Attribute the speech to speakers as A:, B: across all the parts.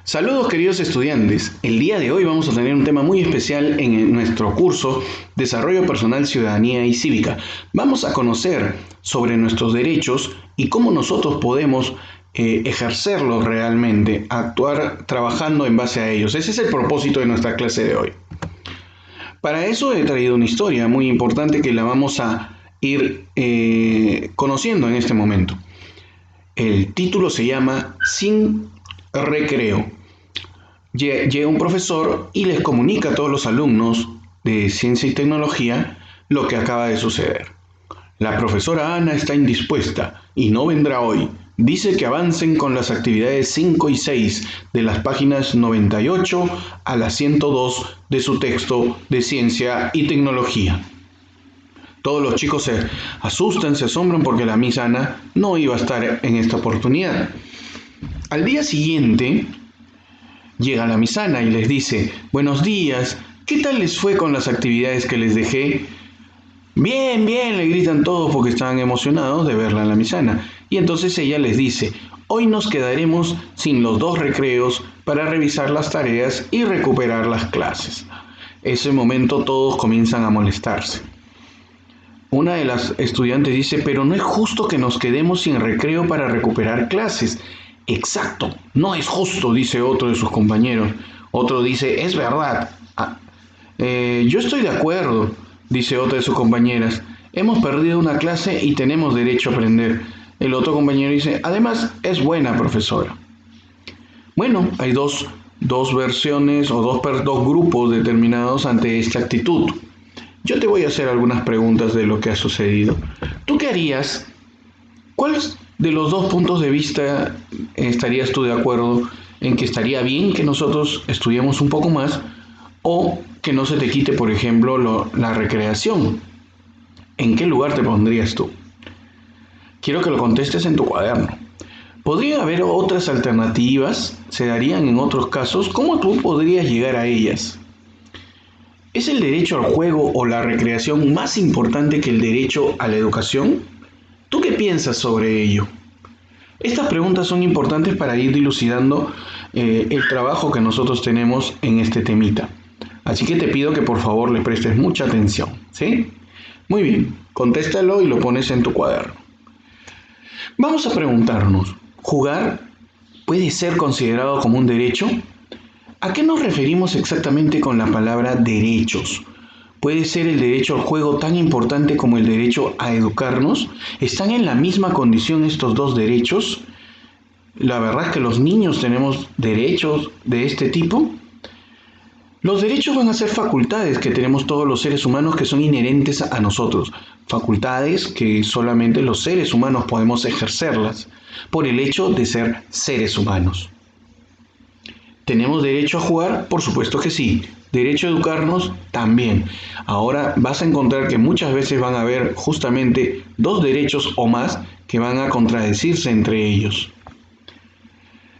A: Saludos queridos estudiantes, el día de hoy vamos a tener un tema muy especial en nuestro curso Desarrollo Personal, Ciudadanía y Cívica. Vamos a conocer sobre nuestros derechos y cómo nosotros podemos ejercerlos realmente, actuar trabajando en base a ellos. Ese es el propósito de nuestra clase de hoy. Para eso he traído una historia muy importante que la vamos a ir conociendo en este momento. El título se llama Sin recreo. Llega un profesor y les comunica a todos los alumnos de ciencia y tecnología lo que acaba de suceder. La profesora Ana está indispuesta y no vendrá hoy. Dice que avancen con las actividades 5 y 6 de las páginas 98 a la 102 de su texto de ciencia y tecnología. Todos los chicos se asustan, se asombran porque la Miss Ana no iba a estar en esta oportunidad. Al día siguiente llega la Miss Ana y les dice: buenos días, ¿qué tal les fue con las actividades que les dejé? Bien, bien, le gritan todos porque estaban emocionados de verla a la Miss Ana. Y entonces ella les dice: hoy nos quedaremos sin los 2 recreos para revisar las tareas y recuperar las clases. Ese momento todos comienzan a molestarse. Una de las estudiantes dice: pero no es justo que nos quedemos sin recreo para recuperar clases. Exacto, no es justo, dice otro de sus compañeros. Otro dice: es verdad. Yo estoy de acuerdo, dice otra de sus compañeras. Hemos perdido una clase y tenemos derecho a aprender. El otro compañero dice: además, es buena profesora. Bueno, hay dos versiones o dos grupos determinados ante esta actitud. Yo te voy a hacer algunas preguntas de lo que ha sucedido. ¿Tú qué harías? ¿Cuál de los 2 puntos de vista estarías tú de acuerdo en que estaría bien que nosotros estudiemos un poco más o que no se te quite, por ejemplo, la recreación? ¿En qué lugar te pondrías tú? Quiero que lo contestes en tu cuaderno. ¿Podría haber otras alternativas? ¿Se darían en otros casos? ¿Cómo tú podrías llegar a ellas? ¿Es el derecho al juego o la recreación más importante que el derecho a la educación? ¿Tú qué piensas sobre ello? Estas preguntas son importantes para ir dilucidando el trabajo que nosotros tenemos en este temita. Así que te pido que por favor le prestes mucha atención, ¿sí? Muy bien, contéstalo y lo pones en tu cuaderno. Vamos a preguntarnos, ¿jugar puede ser considerado como un derecho? ¿A qué nos referimos exactamente con la palabra derechos? ¿Puede ser el derecho al juego tan importante como el derecho a educarnos? ¿Están en la misma condición estos 2 derechos? ¿La verdad es que los niños tenemos derechos de este tipo? Los derechos van a ser facultades que tenemos todos los seres humanos que son inherentes a nosotros. Facultades que solamente los seres humanos podemos ejercerlas por el hecho de ser seres humanos. ¿Tenemos derecho a jugar? Por supuesto que sí. ¿Derecho a educarnos? También. Ahora vas a encontrar que muchas veces van a haber justamente 2 derechos o más que van a contradecirse entre ellos.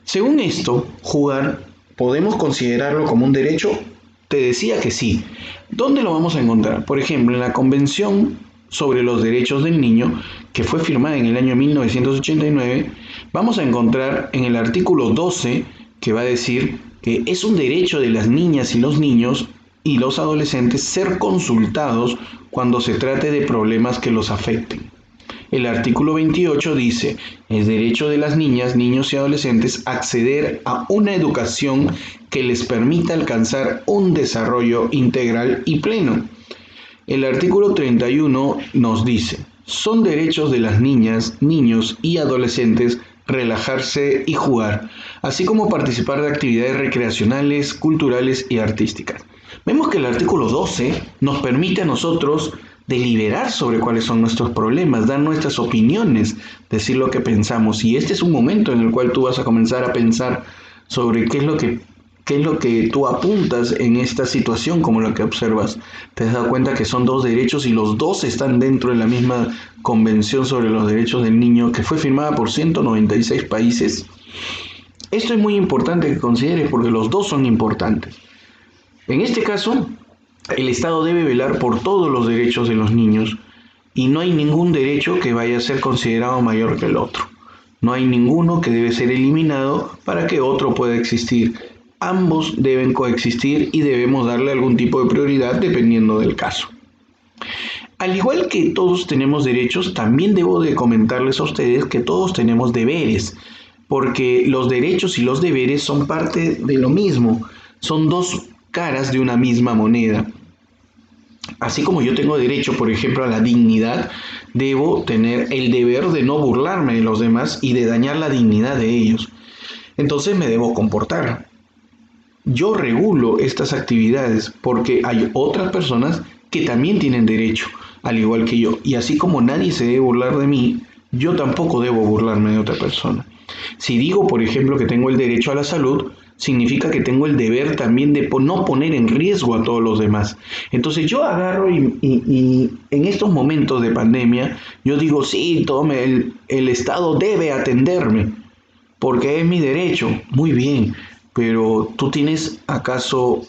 A: Según esto, jugar, ¿podemos considerarlo como un derecho? Te decía que sí. ¿Dónde lo vamos a encontrar? Por ejemplo, en la Convención sobre los Derechos del Niño, que fue firmada en el año 1989, vamos a encontrar en el artículo 12 que va a decir que es un derecho de las niñas y los niños y los adolescentes ser consultados cuando se trate de problemas que los afecten. El artículo 28 dice: es derecho de las niñas, niños y adolescentes acceder a una educación que les permita alcanzar un desarrollo integral y pleno. El artículo 31 nos dice: son derechos de las niñas, niños y adolescentes relajarse y jugar, así como participar de actividades recreacionales, culturales y artísticas. Vemos que el artículo 12 nos permite a nosotros deliberar sobre cuáles son nuestros problemas, dar nuestras opiniones, decir lo que pensamos. Y este es un momento en el cual tú vas a comenzar a pensar sobre qué es lo que tú apuntas en esta situación, como lo que observas. Te has dado cuenta que son 2 derechos y los 2 están dentro de la misma Convención sobre los Derechos del Niño, que fue firmada por 196 países. Esto es muy importante que consideres porque los 2 son importantes. En este caso, el Estado debe velar por todos los derechos de los niños y no hay ningún derecho que vaya a ser considerado mayor que el otro. No hay ninguno que debe ser eliminado para que otro pueda existir. Ambos deben coexistir y debemos darle algún tipo de prioridad dependiendo del caso. Al igual que todos tenemos derechos, también debo de comentarles a ustedes que todos tenemos deberes, porque los derechos y los deberes son parte de lo mismo, son dos caras de una misma moneda. Así como yo tengo derecho, por ejemplo, a la dignidad, debo tener el deber de no burlarme de los demás y de dañar la dignidad de ellos. Entonces me debo comportar. Yo regulo estas actividades porque hay otras personas que también tienen derecho, al igual que yo. Y así como nadie se debe burlar de mí, yo tampoco debo burlarme de otra persona. Si digo, por ejemplo, que tengo el derecho a la salud, significa que tengo el deber también de no poner en riesgo a todos los demás. Entonces yo agarro y en estos momentos de pandemia, yo digo, sí, el Estado debe atenderme, porque es mi derecho. Muy bien, pero ¿tú tienes acaso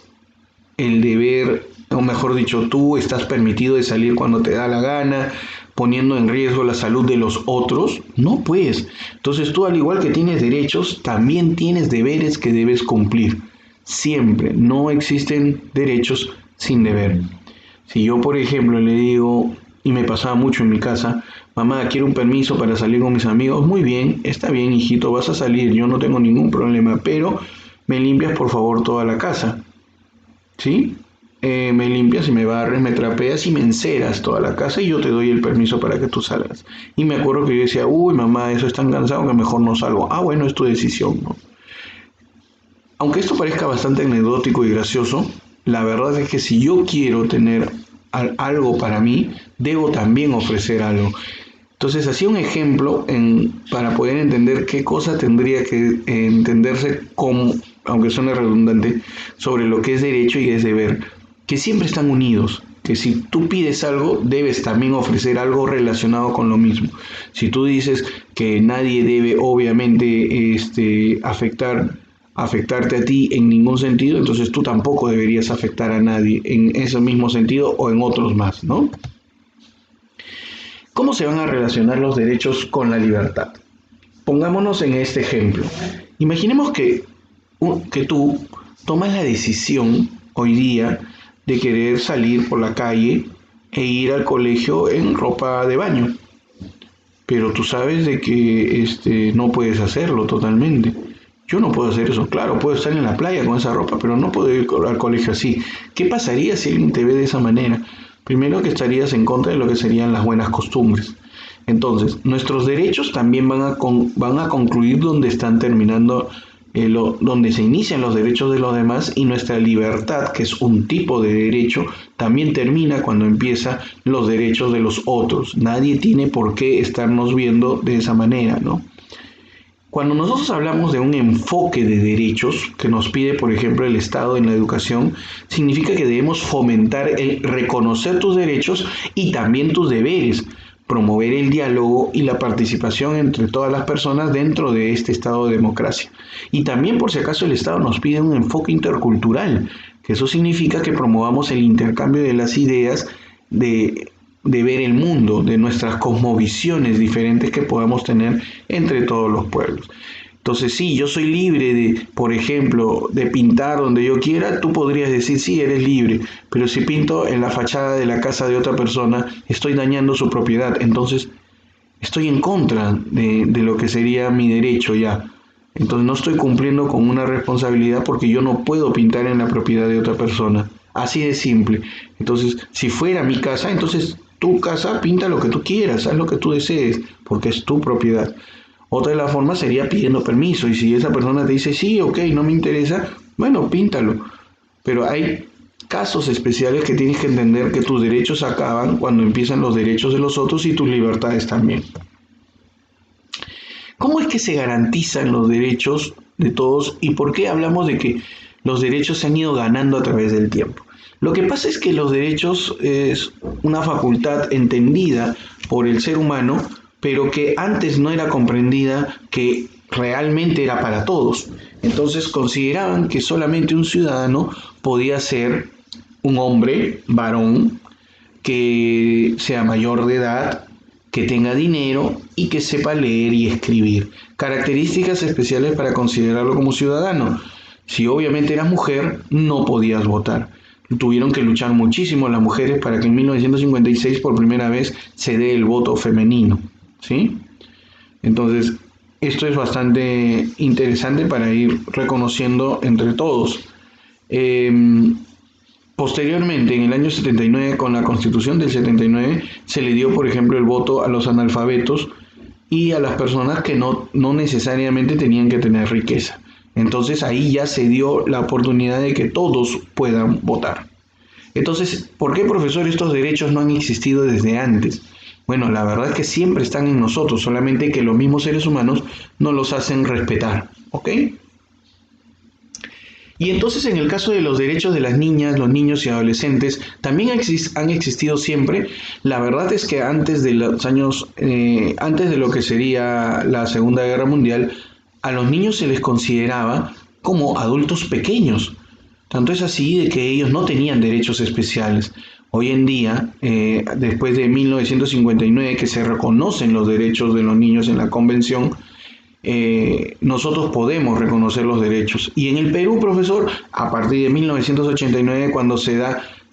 A: el deber, o mejor dicho, tú estás permitido de salir cuando te da la gana, poniendo en riesgo la salud de los otros? No, pues. Entonces tú, al igual que tienes derechos, también tienes deberes que debes cumplir. Siempre. No existen derechos sin deber. Si yo, por ejemplo, le digo, y me pasaba mucho en mi casa, mamá, quiero un permiso para salir con mis amigos, muy bien, está bien, hijito, vas a salir, yo no tengo ningún problema, pero me limpias por favor toda la casa. ¿Sí? Me limpias y me barres, me trapeas y me enceras toda la casa y yo te doy el permiso para que tú salgas. Y me acuerdo que yo decía, uy, mamá, eso es tan cansado que mejor no salgo. Ah, bueno, es tu decisión, ¿no? Aunque esto parezca bastante anecdótico y gracioso, la verdad es que si yo quiero tener algo para mí, debo también ofrecer algo. Entonces, hacía un ejemplo para poder entender qué cosa tendría que entenderse como, aunque suene redundante, sobre lo que es derecho y es deber, que siempre están unidos, que si tú pides algo, debes también ofrecer algo relacionado con lo mismo. Si tú dices que nadie debe, obviamente, afectarte a ti en ningún sentido, entonces tú tampoco deberías afectar a nadie en ese mismo sentido o en otros más, ¿no? ¿Cómo se van a relacionar los derechos con la libertad? Pongámonos en este ejemplo. Imaginemos que tú tomas la decisión hoy día de querer salir por la calle e ir al colegio en ropa de baño, pero tú sabes de que no puedes hacerlo totalmente. Yo no puedo hacer eso. Claro, puedo estar en la playa con esa ropa, pero no puedo ir al colegio así. ¿Qué pasaría si alguien te ve de esa manera? Primero, que estarías en contra de lo que serían las buenas costumbres. Entonces, nuestros derechos también van a concluir donde están terminando, donde se inician los derechos de los demás, y nuestra libertad, que es un tipo de derecho, también termina cuando empiezan los derechos de los otros. Nadie tiene por qué estarnos viendo de esa manera, ¿no? Cuando nosotros hablamos de un enfoque de derechos que nos pide, por ejemplo, el Estado en la educación, significa que debemos fomentar el reconocer tus derechos y también tus deberes, promover el diálogo y la participación entre todas las personas dentro de este estado de democracia. Y también, por si acaso, el Estado nos pide un enfoque intercultural, que eso significa que promovamos el intercambio de las ideas de ver el mundo, de nuestras cosmovisiones diferentes que podamos tener entre todos los pueblos. Entonces, sí, yo soy libre de, por ejemplo, de pintar donde yo quiera. Tú podrías decir, sí, eres libre, pero si pinto en la fachada de la casa de otra persona, estoy dañando su propiedad. Entonces, estoy en contra de lo que sería mi derecho ya. Entonces, no estoy cumpliendo con una responsabilidad porque yo no puedo pintar en la propiedad de otra persona. Así de simple. Entonces, si fuera mi casa, entonces tu casa pinta lo que tú quieras, haz lo que tú desees, porque es tu propiedad. Otra de las formas sería pidiendo permiso, y si esa persona te dice, sí, ok, no me interesa, bueno, píntalo. Pero hay casos especiales que tienes que entender que tus derechos acaban cuando empiezan los derechos de los otros y tus libertades también. ¿Cómo es que se garantizan los derechos de todos y por qué hablamos de que los derechos se han ido ganando a través del tiempo? Lo que pasa es que los derechos es una facultad entendida por el ser humano, pero que antes no era comprendida que realmente era para todos. Entonces consideraban que solamente un ciudadano podía ser un hombre, varón, que sea mayor de edad, que tenga dinero y que sepa leer y escribir. Características especiales para considerarlo como ciudadano. Si obviamente eras mujer, no podías votar. Tuvieron que luchar muchísimo las mujeres para que en 1956 por primera vez se dé el voto femenino, ¿sí? Entonces, esto es bastante interesante para ir reconociendo entre todos. Posteriormente, en el año 79, con la Constitución del 79, se le dio, por ejemplo, el voto a los analfabetos y a las personas que no necesariamente tenían que tener riqueza. Entonces ahí ya se dio la oportunidad de que todos puedan votar. Entonces, ¿por qué, profesor, estos derechos no han existido desde antes? Bueno, la verdad es que siempre están en nosotros, solamente que los mismos seres humanos no los hacen respetar, ¿ok? Y entonces en el caso de los derechos de las niñas, los niños y adolescentes, también han existido siempre. La verdad es que antes de los años, antes de lo que sería la Segunda Guerra Mundial, a los niños se les consideraba como adultos pequeños. Tanto es así de que ellos no tenían derechos especiales. Hoy en día, después de 1959, que se reconocen los derechos de los niños en la Convención, nosotros podemos reconocer los derechos. Y en el Perú, profesor, a partir de 1989, cuando se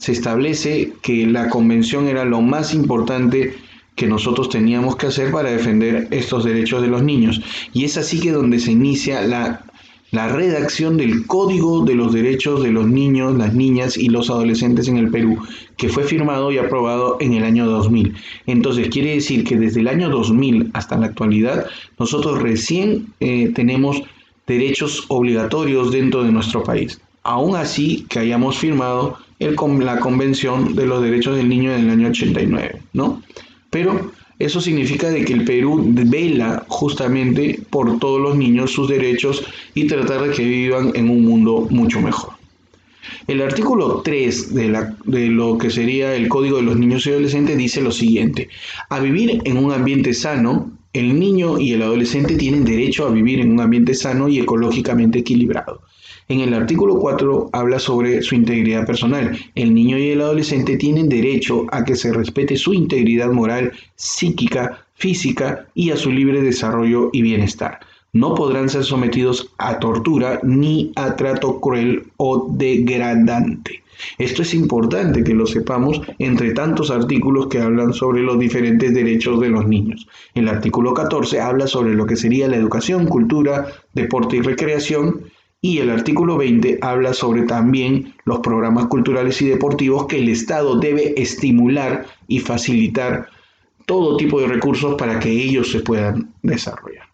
A: establece que la convención era lo más importante que nosotros teníamos que hacer para defender estos derechos de los niños. Y es así que donde se inicia la redacción del Código de los Derechos de los Niños, las Niñas y los Adolescentes en el Perú, que fue firmado y aprobado en el año 2000. Entonces, quiere decir que desde el año 2000 hasta la actualidad, nosotros recién tenemos derechos obligatorios dentro de nuestro país. Aún así que hayamos firmado la Convención de los Derechos del Niño en el año 89, ¿no? Pero eso significa de que el Perú vela justamente por todos los niños, sus derechos y tratar de que vivan en un mundo mucho mejor. El artículo 3 de lo que sería el Código de los Niños y Adolescentes dice lo siguiente: a vivir en un ambiente sano, el niño y el adolescente tienen derecho a vivir en un ambiente sano y ecológicamente equilibrado. En el artículo 4 habla sobre su integridad personal. El niño y el adolescente tienen derecho a que se respete su integridad moral, psíquica, física y a su libre desarrollo y bienestar. No podrán ser sometidos a tortura ni a trato cruel o degradante. Esto es importante que lo sepamos entre tantos artículos que hablan sobre los diferentes derechos de los niños. El artículo 14 habla sobre lo que sería la educación, cultura, deporte y recreación. Y el artículo 20 habla sobre también los programas culturales y deportivos que el Estado debe estimular y facilitar todo tipo de recursos para que ellos se puedan desarrollar.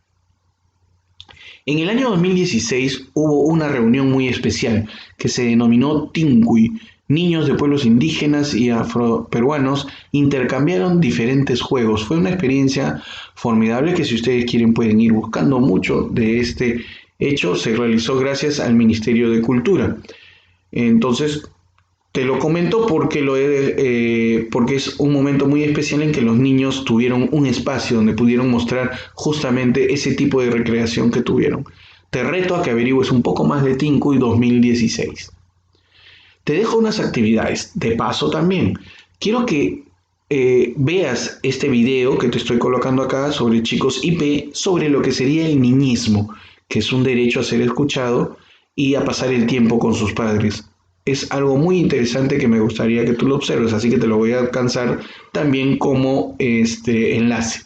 A: En el año 2016 hubo una reunión muy especial que se denominó Tincuy. Niños de pueblos indígenas y afroperuanos intercambiaron diferentes juegos. Fue una experiencia formidable que, si ustedes quieren, pueden ir buscando mucho de este hecho. Se realizó gracias al Ministerio de Cultura. Entonces, te lo comento porque porque es un momento muy especial en que los niños tuvieron un espacio donde pudieron mostrar justamente ese tipo de recreación que tuvieron. Te reto a que averigües un poco más de Tincuy 2016. Te dejo unas actividades. De paso también, quiero que veas este video que te estoy colocando acá sobre chicos IP, sobre lo que sería el niñismo, que es un derecho a ser escuchado y a pasar el tiempo con sus padres. Es algo muy interesante que me gustaría que tú lo observes, así que te lo voy a alcanzar también como enlace.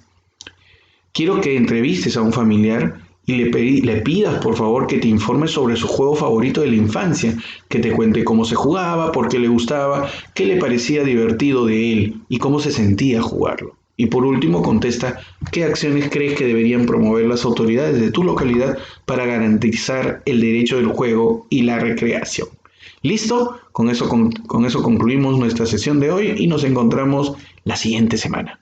A: Quiero que entrevistes a un familiar y le pidas, por favor, que te informe sobre su juego favorito de la infancia, que te cuente cómo se jugaba, por qué le gustaba, qué le parecía divertido de él y cómo se sentía jugarlo. Y por último, contesta qué acciones crees que deberían promover las autoridades de tu localidad para garantizar el derecho del juego y la recreación. ¿Listo? Con eso concluimos nuestra sesión de hoy y nos encontramos la siguiente semana.